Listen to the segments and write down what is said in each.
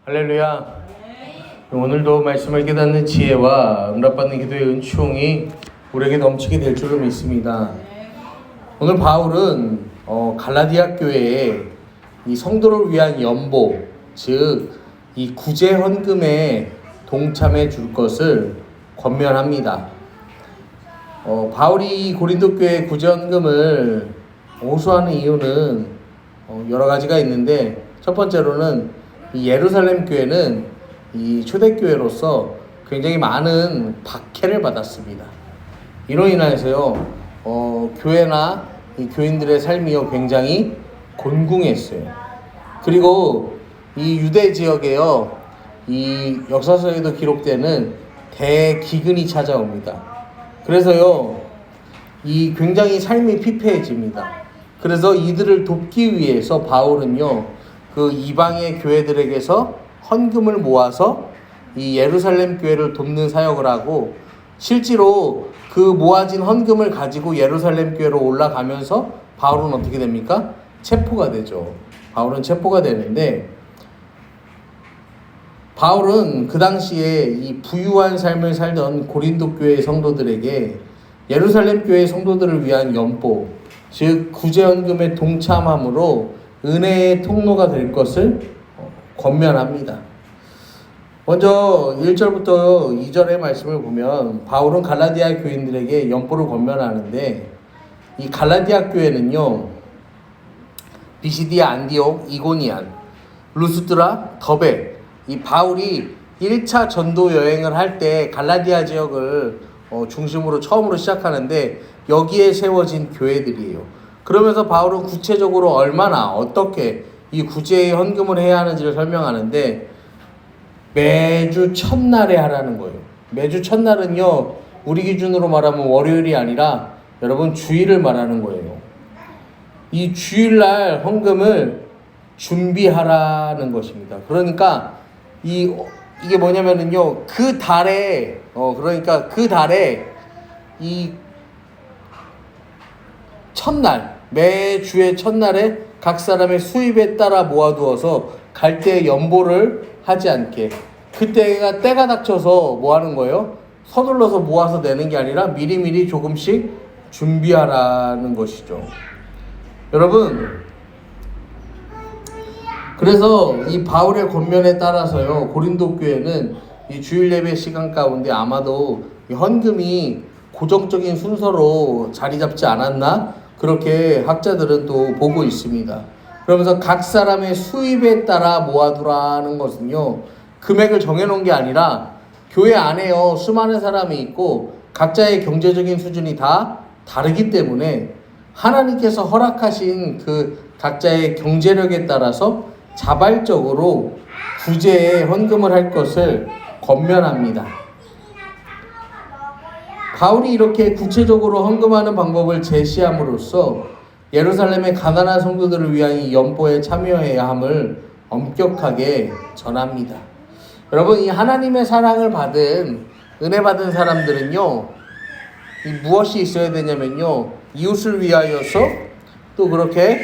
할렐루야. 오늘도 말씀을 깨닫는 지혜와 응답받는 기도의 은총이 우리에게 넘치게 될 줄로 믿습니다. 오늘 바울은 갈라디아 교회에 이 성도를 위한 연보, 즉 이 구제 헌금에 동참해 줄 것을 권면합니다. 바울이 고린도 교회 구제 헌금을 호소하는 이유는 여러 가지가 있는데, 첫 번째로는 이 예루살렘 교회는 이 초대교회로서 굉장히 많은 박해를 받았습니다. 이로 인해서요, 교회나 이 교인들의 삶이요 굉장히 곤궁했어요. 그리고 이 유대 지역에요, 이 역사서에도 기록되는 대기근이 찾아옵니다. 그래서요, 이 굉장히 삶이 피폐해집니다. 그래서 이들을 돕기 위해서 바울은요, 그 이방의 교회들에게서 헌금을 모아서 이 예루살렘 교회를 돕는 사역을 하고, 실제로 그 모아진 헌금을 가지고 예루살렘 교회로 올라가면서 바울은 어떻게 됩니까? 체포가 되죠. 바울은 체포가 되는데, 바울은 그 당시에 이 부유한 삶을 살던 고린도 교회 성도들에게 예루살렘 교회 성도들을 위한 연보, 즉 구제헌금에 동참함으로 은혜의 통로가 될 것을 권면합니다. 먼저 1절부터 2절의 말씀을 보면 바울은 갈라디아 교인들에게 연보를 권면하는데, 이 갈라디아 교회는요, 비시디아, 안디옥, 이고니안, 루스드라, 더베, 이 바울이 1차 전도 여행을 할 때 갈라디아 지역을 중심으로 처음으로 시작하는데, 여기에 세워진 교회들이에요. 그러면서 바울은 구체적으로 얼마나 어떻게 이 구제의 헌금을 해야 하는지를 설명하는데, 매주 첫날에 하라는 거예요. 매주 첫날은요, 우리 기준으로 말하면 월요일이 아니라 여러분 주일을 말하는 거예요. 이 주일날 헌금을 준비하라는 것입니다. 그러니까 이게 뭐냐면은요, 그 달에 그러니까 그 달에 이 첫날, 매주의 첫날에 각 사람의 수입에 따라 모아두어서 갈 때 연보를 하지 않게, 그때가 때가 닥쳐서 뭐 하는 거예요? 서둘러서 모아서 내는 게 아니라 미리미리 조금씩 준비하라는 것이죠. 여러분, 그래서 이 바울의 권면에 따라서요, 고린도 교회는 이 주일 예배 시간 가운데 아마도 이 헌금이 고정적인 순서로 자리 잡지 않았나, 그렇게 학자들은 또 보고 있습니다. 그러면서 각 사람의 수입에 따라 모아두라는 것은요, 금액을 정해놓은 게 아니라 교회 안에요 수많은 사람이 있고 각자의 경제적인 수준이 다 다르기 때문에 하나님께서 허락하신 그 각자의 경제력에 따라서 자발적으로 구제에 헌금을 할 것을 권면합니다. 바울이 이렇게 구체적으로 헌금하는 방법을 제시함으로써 예루살렘의 가난한 성도들을 위한 이 연보에 참여해야 함을 엄격하게 전합니다. 여러분, 이 하나님의 사랑을 받은, 은혜 받은 사람들은요, 이 무엇이 있어야 되냐면요, 이웃을 위하여서, 또 그렇게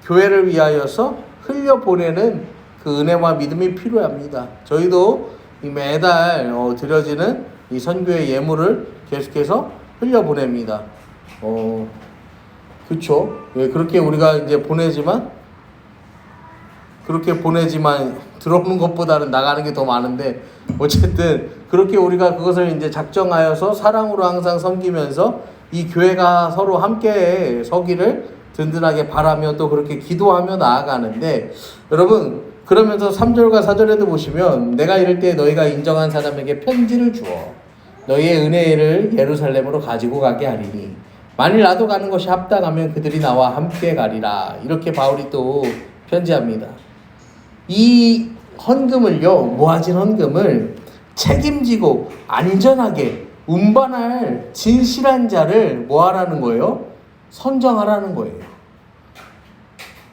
교회를 위하여서 흘려보내는 그 은혜와 믿음이 필요합니다. 저희도 매달 드려지는 이 선교의 예물을 계속해서 흘려보냅니다. 그렇죠. 예, 그렇게 우리가 이제 보내지만 들어오는 것보다는 나가는 게 더 많은데, 어쨌든 그렇게 우리가 그것을 이제 작정하여서 사랑으로 항상 섬기면서 이 교회가 서로 함께 서기를 든든하게 바라며 또 그렇게 기도하며 나아가는데, 여러분, 그러면서 3절과 4절에도 보시면 내가 이럴 때 너희가 인정한 사람에게 편지를 주어 너희의 은혜를 예루살렘으로 가지고 가게 하리니 만일 나도 가는 것이 합당하면 그들이 나와 함께 가리라. 이렇게 바울이 또 편지합니다. 이 헌금을요, 모아진 헌금을 책임지고 안전하게 운반할 진실한 자를 뭐 하라는 거예요? 선정하라는 거예요.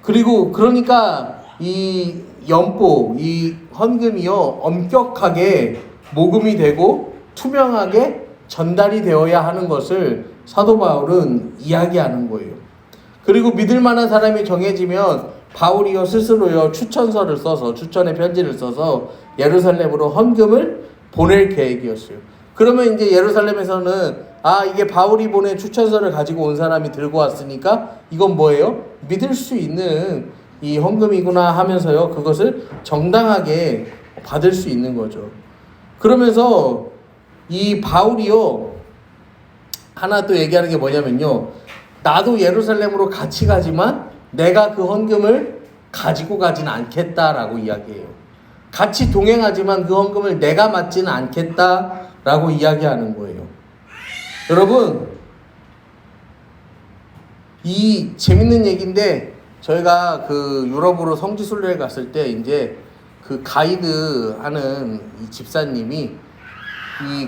그리고 그러니까 이 연보, 이 헌금이요, 엄격하게 모금이 되고 투명하게 전달이 되어야 하는 것을 사도 바울은 이야기하는 거예요. 그리고 믿을 만한 사람이 정해지면 바울이요 스스로요 추천의 편지를 써서 예루살렘으로 헌금을 보낼 계획이었어요. 그러면 이제 예루살렘에서는 이게 바울이 보낸 추천서를 가지고 온 사람이 들고 왔으니까 이건 뭐예요? 믿을 수 있는 이 헌금이구나 하면서요 그것을 정당하게 받을 수 있는 거죠. 그러면서 이 바울이요 하나 또 얘기하는 게 뭐냐면요, 나도 예루살렘으로 같이 가지만 내가 그 헌금을 가지고 가지는 않겠다라고 이야기해요. 같이 동행하지만 그 헌금을 내가 맡지는 않겠다라고 이야기하는 거예요. 여러분, 이 재밌는 얘기인데, 저희가 그 유럽으로 성지순례를 갔을 때 이제 그 가이드 하는 이 집사님이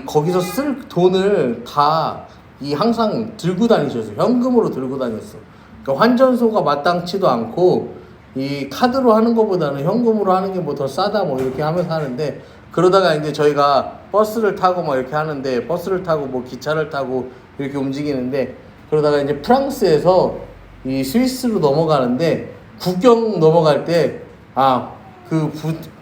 거기서 쓸 돈을 다 항상 들고 다니셨어요. 현금으로 들고 다녔어. 그러니까 환전소가 마땅치도 않고 이 카드로 하는 것보다는 현금으로 하는 게 뭐 더 싸다 뭐 이렇게 하면서 하는데, 그러다가 이제 저희가 버스를 타고 막 이렇게 하는데, 버스를 타고 뭐 기차를 타고 이렇게 움직이는데, 그러다가 이제 프랑스에서 이 스위스로 넘어가는데, 국경 넘어갈 때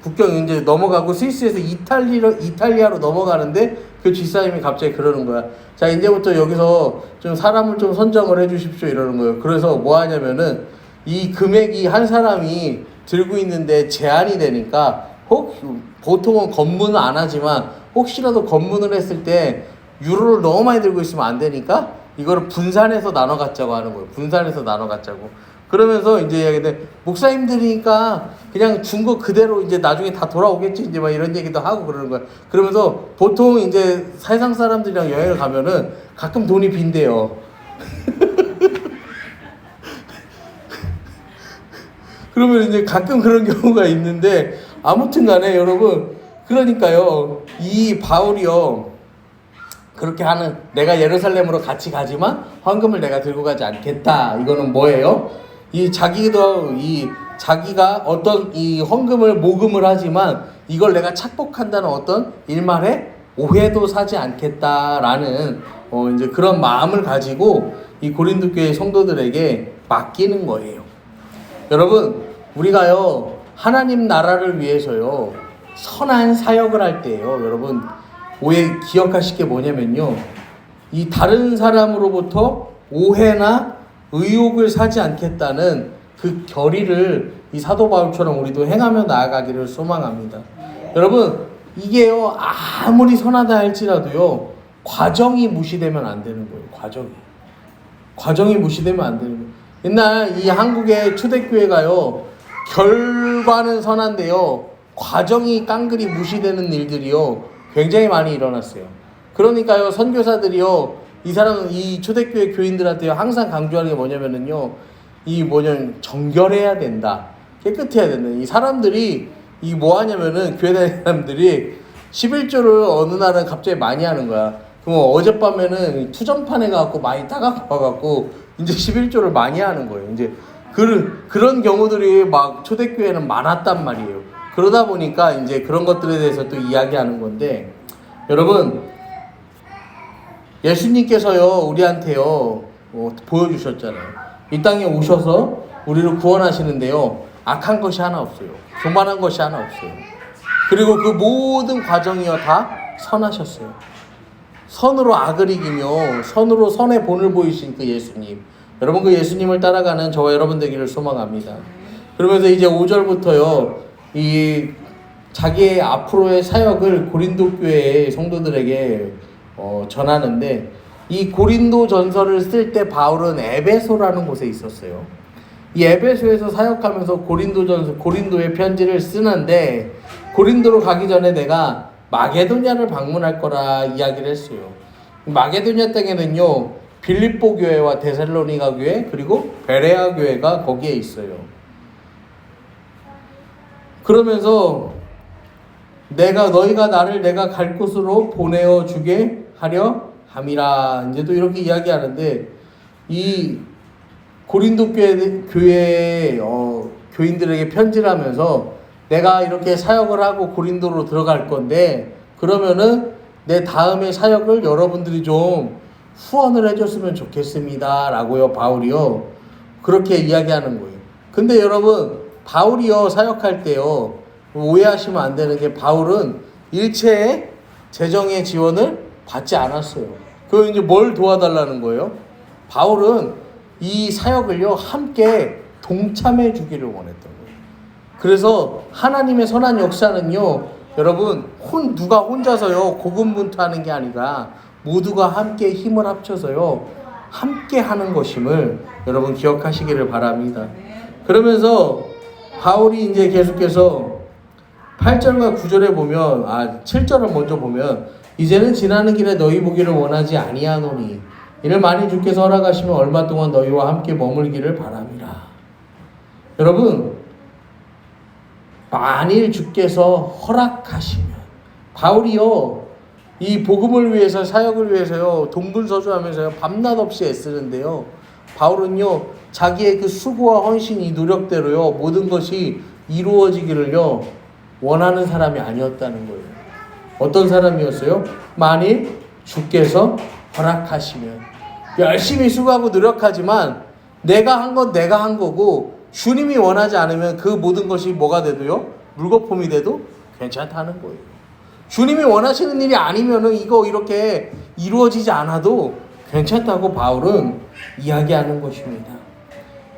국경 이제 넘어가고 스위스에서 이탈리아로 넘어가는데 그 집사님이 갑자기 그러는 거야. 자, 이제부터 여기서 좀 사람을 좀 선정을 해주십시오 이러는 거예요. 그래서 뭐 하냐면은 이 금액이 한 사람이 들고 있는데 제한이 되니까 보통은 검문은 안 하지만 혹시라도 검문을 했을 때 유로를 너무 많이 들고 있으면 안 되니까 이거를 분산해서 나눠 갖자고 하는 거예요. 분산해서 나눠 갖자고. 그러면서 이제 얘기인데, 목사님들이니까 그냥 준 거 그대로 이제 나중에 다 돌아오겠지 이제 막 이런 얘기도 하고 그러는 거야. 그러면서 보통 이제 세상 사람들이랑 여행을 가면은 가끔 돈이 빈대요. 그러면 이제 가끔 그런 경우가 있는데, 아무튼 간에 여러분, 그러니까요 이 바울이요 그렇게 하는, 내가 예루살렘으로 같이 가지만 헌금을 내가 들고 가지 않겠다. 이거는 뭐예요? 자기가 어떤 이 헌금을 모금을 하지만 이걸 내가 착복한다는 어떤 일말의 오해도 사지 않겠다라는 이제 그런 마음을 가지고 이 고린도 교회 성도들에게 맡기는 거예요. 여러분, 우리가요 하나님 나라를 위해서요 선한 사역을 할 때요, 여러분 기억하실 게 뭐냐면요, 이 다른 사람으로부터 오해나 의혹을 사지 않겠다는 그 결의를 이 사도 바울처럼 우리도 행하며 나아가기를 소망합니다. 여러분, 이게요 아무리 선하다 할지라도요 과정이 무시되면 안 되는 거예요. 과정이 무시되면 안 되는 거예요. 옛날 이 한국의 초대교회가요 결과는 선한데요 과정이 깡그리 무시되는 일들이요 굉장히 많이 일어났어요. 그러니까요 선교사들이요 이 초대교회 교인들한테 항상 강조하는 게 뭐냐면은요, 정결해야 된다, 깨끗해야 된다. 이 사람들이 뭐 하냐면은, 교회 다니는 사람들이 11조를 어느 날은 갑자기 많이 하는 거야. 그럼 어젯밤에는 투전판에 가갖고 많이 따갖고 와갖고 이제 11조를 많이 하는 거예요. 이제 그런 경우들이 막 초대교회는 많았단 말이에요. 그러다 보니까 이제 그런 것들에 대해서 또 이야기하는 건데, 여러분, 예수님께서요 우리한테요 보여주셨잖아요. 이 땅에 오셔서 우리를 구원하시는데요 악한 것이 하나 없어요. 교만한 것이 하나 없어요. 그리고 그 모든 과정이요 다 선하셨어요. 선으로 악을 이기며 선으로 선의 본을 보이신 그 예수님, 여러분 그 예수님을 따라가는 저와 여러분 되기를 소망합니다. 그러면서 이제 5절부터요 이 자기의 앞으로의 사역을 고린도 교회의 성도들에게 전하는데, 이 고린도 전서를 쓸 때 바울은 에베소라는 곳에 있었어요. 이 에베소에서 사역하면서 고린도의 편지를 쓰는데, 고린도로 가기 전에 내가 마게도냐를 방문할 거라 이야기를 했어요. 마게도냐 땅에는요 빌립보 교회와 데살로니가 교회 그리고 베레아 교회가 거기에 있어요. 그러면서 너희가 나를 내가 갈 곳으로 보내어 주게 하려 함이라 이제 또 이렇게 이야기하는데, 이 고린도 교회 교인들에게 편지를 하면서 내가 이렇게 사역을 하고 고린도로 들어갈 건데, 그러면은 내 다음의 사역을 여러분들이 좀 후원을 해줬으면 좋겠습니다 라고요 바울이요 그렇게 이야기하는 거예요. 근데 여러분 바울이요 사역할 때요 오해하시면 안 되는 게 바울은 일체의 재정의 지원을 받지 않았어요. 그 이제 뭘 도와달라는 거예요? 바울은 이 사역을요 함께 동참해 주기를 원했던 거예요. 그래서 하나님의 선한 역사는요 여러분 누가 혼자서요 고군분투하는 게 아니라 모두가 함께 힘을 합쳐서요 함께 하는 것임을 여러분 기억하시기를 바랍니다. 그러면서 바울이 이제 계속해서 8절과 9절에 보면 7절을 먼저 보면 이제는 지나는 길에 너희 보기를 원하지 아니하노니 이를 만일 주께서 허락하시면 얼마 동안 너희와 함께 머물기를 바람이라. 여러분 만일 주께서 허락하시면 바울이요 이 복음을 위해서 사역을 위해서요 동분서주하면서요 밤낮 없이 애쓰는데요 바울은요 자기의 그 수고와 헌신 이 노력대로요 모든 것이 이루어지기를요 원하는 사람이 아니었다는 거예요. 어떤 사람이었어요? 만일 주께서 허락하시면 열심히 수고하고 노력하지만 내가 한 건 내가 한 거고 주님이 원하지 않으면 그 모든 것이 뭐가 돼도요 물거품이 돼도 괜찮다는 거예요. 주님이 원하시는 일이 아니면은 이거 이렇게 이루어지지 않아도 괜찮다고 바울은 이야기하는 것입니다.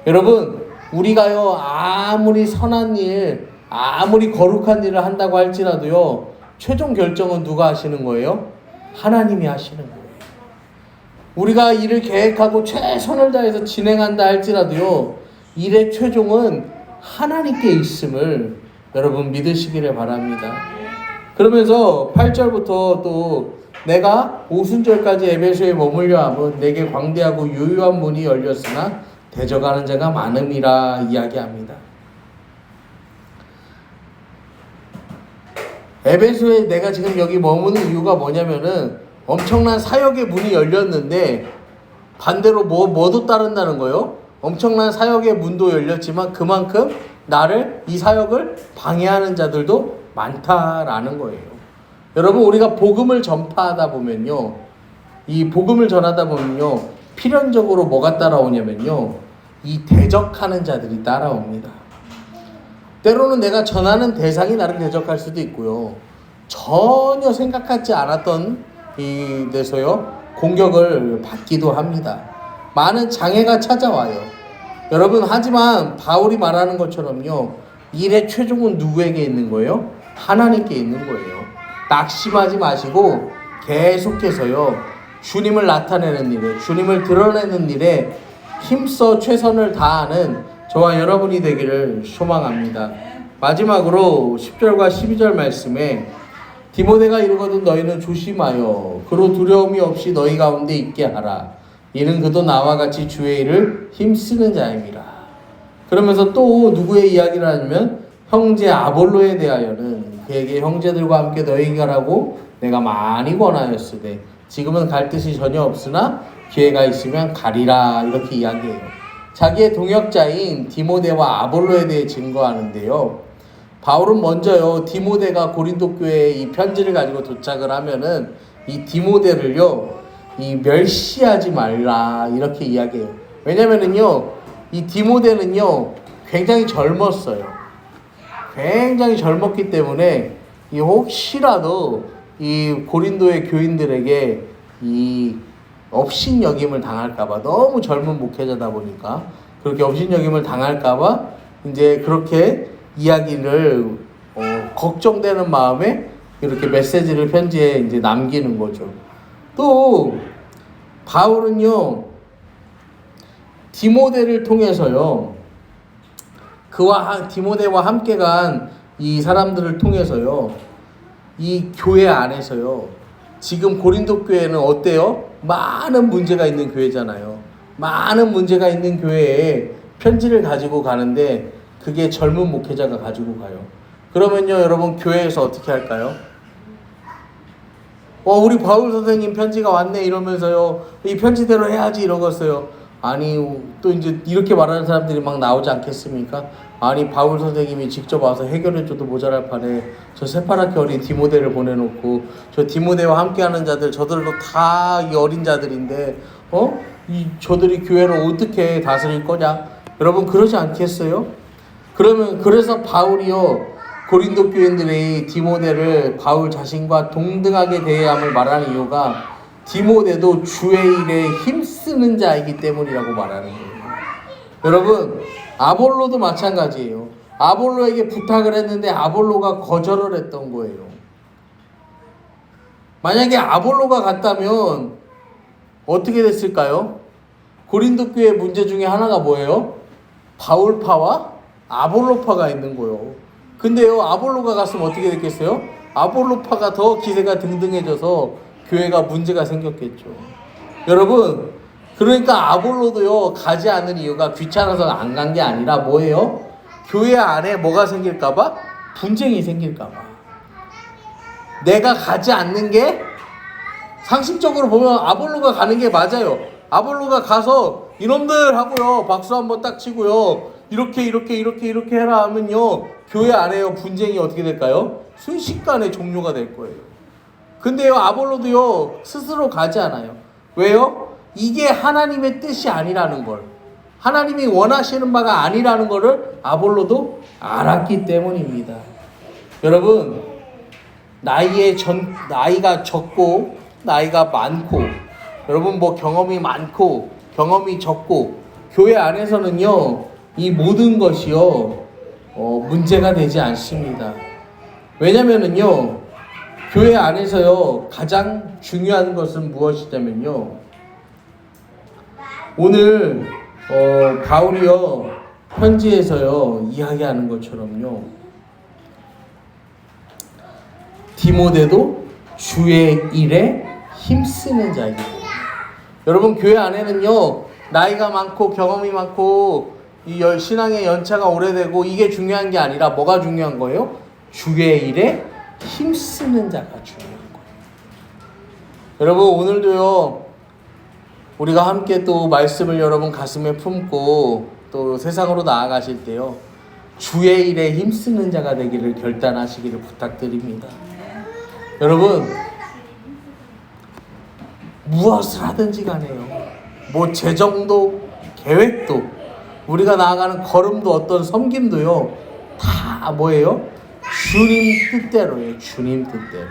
여러분 우리가요 아무리 선한 일 아무리 거룩한 일을 한다고 할지라도요 최종 결정은 누가 하시는 거예요? 하나님이 하시는 거예요. 우리가 일을 계획하고 최선을 다해서 진행한다 할지라도요 일의 최종은 하나님께 있음을 여러분 믿으시기를 바랍니다. 그러면서 8절부터 또 내가 오순절까지 에베소에 머물려 함은 내게 광대하고 유효한 문이 열렸으나 대적하는 자가 많음이라 이야기합니다. 에베소에 내가 지금 여기 머무는 이유가 뭐냐면은 엄청난 사역의 문이 열렸는데 반대로 뭐도 따른다는 거예요? 엄청난 사역의 문도 열렸지만 그만큼 나를 이 사역을 방해하는 자들도 많다라는 거예요. 여러분 우리가 복음을 전파하다 보면요 이 복음을 전하다 보면요 필연적으로 뭐가 따라오냐면요 이 대적하는 자들이 따라옵니다. 때로는 내가 전하는 대상이 나를 대적할 수도 있고요 전혀 생각하지 않았던 이 데서요 공격을 받기도 합니다. 많은 장애가 찾아와요. 여러분 하지만 바울이 말하는 것처럼요 일의 최종은 누구에게 있는 거예요? 하나님께 있는 거예요. 낙심하지 마시고 계속해서요 주님을 나타내는 일에 주님을 드러내는 일에 힘써 최선을 다하는 저와 여러분이 되기를 소망합니다. 마지막으로 10절과 12절 말씀에 디모데가 이르거든 너희는 조심하여 그로 두려움이 없이 너희 가운데 있게 하라. 이는 그도 나와 같이 주의 일을 힘쓰는 자임이라. 그러면서 또 누구의 이야기를 하냐면 형제 아볼로에 대하여는 그에게 형제들과 함께 너희에게 가라고 내가 많이 권하였으되 지금은 갈 뜻이 전혀 없으나 기회가 있으면 가리라 이렇게 이야기해요. 자기의 동역자인 디모데와 아볼로에 대해 증거하는데요. 바울은 먼저요 디모데가 고린도 교회에 이 편지를 가지고 도착을 하면은 이 디모데를요 이 멸시하지 말라 이렇게 이야기해요. 왜냐면은요 이 디모데는요 굉장히 젊었어요. 굉장히 젊었기 때문에 이 혹시라도 이 고린도의 교인들에게 이 업신여김을 당할까봐 너무 젊은 목회자다 보니까 그렇게 업신여김을 당할까봐 이제 그렇게 이야기를 걱정되는 마음에 이렇게 메시지를 편지에 이제 남기는 거죠. 또 바울은요 디모데를 통해서요 디모데와 함께 간 이 사람들을 통해서요 이 교회 안에서요 지금 고린도 교회는 어때요? 많은 문제가 있는 교회잖아요. 많은 문제가 있는 교회에 편지를 가지고 가는데 그게 젊은 목회자가 가지고 가요. 그러면요 여러분 교회에서 어떻게 할까요? 우리 바울 선생님 편지가 왔네 이러면서요 이 편지대로 해야지 이러겠어요. 아니 또 이제 이렇게 말하는 사람들이 막 나오지 않겠습니까? 아니 바울 선생님이 직접 와서 해결해줘도 모자랄 판에 저 새파랗게 어린 디모데를 보내놓고 저 디모데와 함께하는 자들 저들도 다 이 어린 자들인데 저들이 교회를 어떻게 다스릴 거냐 여러분 그러지 않겠어요? 그래서 바울이요 고린도 교인들의 디모데를 바울 자신과 동등하게 대해야 함을 말하는 이유가 디모데도 주의 일에 힘쓰는 자이기 때문이라고 말하는 거예요. 여러분 아볼로도 마찬가지예요. 아볼로에게 부탁을 했는데 아볼로가 거절을 했던 거예요. 만약에 아볼로가 갔다면 어떻게 됐을까요? 고린도 교회 문제 중에 하나가 뭐예요? 바울파와 아볼로파가 있는 거예요. 근데요 아볼로가 갔으면 어떻게 됐겠어요? 아볼로파가 더 기세가 등등해져서 교회가 문제가 생겼겠죠. 여러분 그러니까 아볼로도요 가지 않는 이유가 귀찮아서 안 간 게 아니라 뭐예요? 교회 안에 뭐가 생길까봐? 분쟁이 생길까봐. 내가 가지 않는 게 상식적으로 보면 아볼로가 가는 게 맞아요. 아볼로가 가서 이놈들 하고요 박수 한번 딱 치고요 이렇게 해라 하면요 교회 안에요 분쟁이 어떻게 될까요? 순식간에 종료가 될 거예요. 근데요 아볼로도요 스스로 가지 않아요. 왜요? 이게 하나님의 뜻이 아니라는 걸, 하나님이 원하시는 바가 아니라는 것을 아볼로도 알았기 때문입니다. 여러분 나이가 적고 나이가 많고 여러분 뭐 경험이 많고 경험이 적고 교회 안에서는요 이 모든 것이요 문제가 되지 않습니다. 왜냐면은요 교회 안에서요 가장 중요한 것은 무엇이냐면요 오늘 바울이요 편지에서요 이야기하는 것처럼요 디모데도 주의 일에 힘쓰는 자이기 때문에 여러분 교회 안에는요 나이가 많고 경험이 많고 이 신앙의 연차가 오래되고 이게 중요한 게 아니라 뭐가 중요한 거예요? 주의 일에 힘쓰는 자가 중요한 거예요. 여러분 오늘도요 우리가 함께 또 말씀을 여러분 가슴에 품고 또 세상으로 나아가실 때요 주의 일에 힘쓰는 자가 되기를 결단하시기를 부탁드립니다. 여러분 무엇을 하든지 간에요 뭐 재정도 계획도 우리가 나아가는 걸음도 어떤 섬김도요 다 뭐예요? 주님 뜻대로예요. 주님 뜻대로.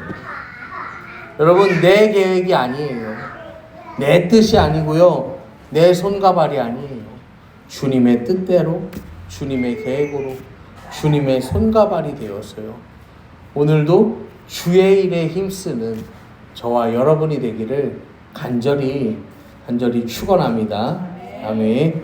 여러분 내 계획이 아니에요. 내 뜻이 아니고요 내 손과 발이 아니에요. 주님의 뜻대로 주님의 계획으로 주님의 손과 발이 되었어요. 오늘도 주의 일에 힘쓰는 저와 여러분이 되기를 간절히 축원합니다. 아멘.